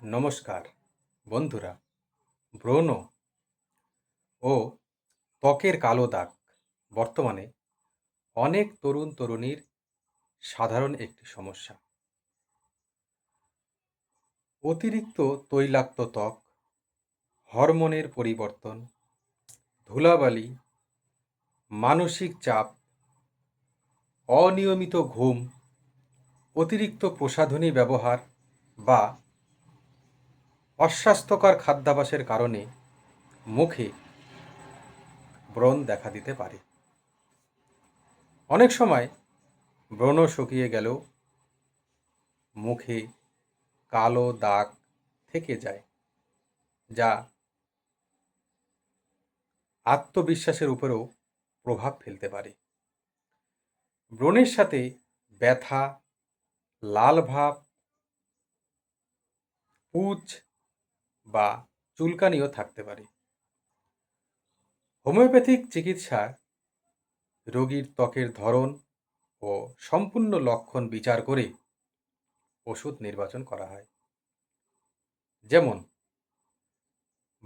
নমস্কার বন্ধুরা। ব্রণ ও ত্বকের কালো দাগ বর্তমানে অনেক তরুণ তরুণীর সাধারণ একটি সমস্যা। অতিরিক্ত তৈলাক্ত ত্বক, হরমোনের পরিবর্তন, ধুলাবালি, মানসিক চাপ, অনিয়মিত ঘুম, অতিরিক্ত প্রসাধনী ব্যবহার বা অস্বাস্থ্যকর খাদ্যাভ্যাসের কারণে মুখে ব্রণ দেখা দিতে পারে। অনেক সময় ব্রণ শুকিয়ে গেলেও মুখে কালো দাগ থেকে যায়, যা আত্মবিশ্বাসের উপরেও প্রভাব ফেলতে পারে। ব্রণের সাথে ব্যথা, লাল ভাব, পুঁজ বা চুলকানিও থাকতে পারে। হোমিওপ্যাথিক চিকিৎসায় রোগীর ত্বকের ধরন ও সম্পূর্ণ লক্ষণ বিচার করে ওষুধ নির্বাচন করা হয়। যেমন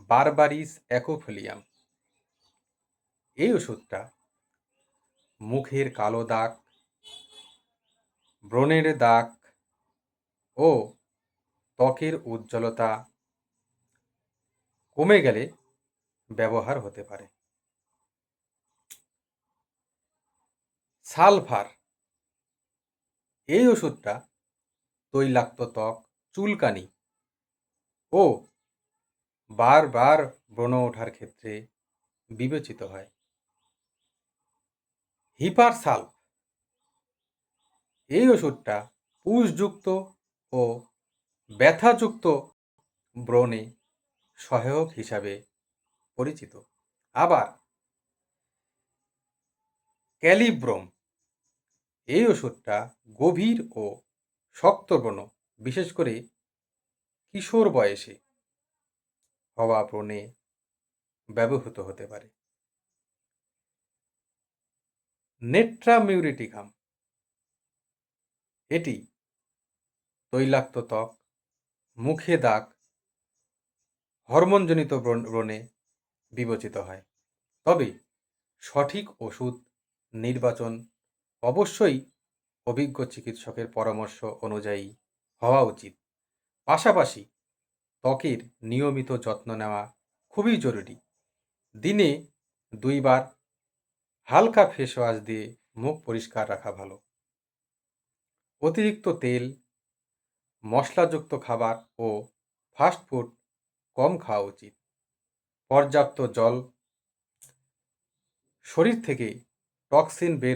বারবারিস অ্যাকোফোলিয়াম, এই ওষুধটা মুখের কালো দাগ, ব্রণের দাগ ও ত্বকের উজ্জ্বলতা কমে গেলে ব্যবহার হতে পারে। সালফার, এই ওষুধটা তৈলাক্ত ত্বক, চুলকানি ও বারবার ব্রণ ওঠার ক্ষেত্রে বিবেচিত হয়। হিপারসালফ, এই ওষুধটা পুঁজযুক্ত ও ব্যথাযুক্ত ব্রণে সহায়ক হিসাবে পরিচিত। আবার ক্যালিব্রোম, এই ওষুধটা গভীর ও শক্ত ব্রণ, বিশেষ করে কিশোর বয়সে হওয়া ব্রণে ব্যবহৃত হতে পারে। নেট্রামিউরিটিকাম, এটি তৈলাক্ত ত্বক, মুখে দাগ, হরমোনজনিত ব্রণে বিবেচিত হয়। তবে সঠিক ওষুধ নির্বাচন অবশ্যই অভিজ্ঞ চিকিৎসকের পরামর্শ অনুযায়ী হওয়া উচিত। পাশাপাশি ত্বকের নিয়মিত যত্ন নেওয়া খুবই জরুরি। দিনে 2 বার হালকা ফেস ওয়াশ দিয়ে মুখ পরিষ্কার রাখা ভালো। অতিরিক্ত তেল, মশলাযুক্ত খাবার ও ফাস্ট ফুড কম খাওয়া উচিত। পর্যাপ্ত জল, শরীর থেকে টক্সিন বের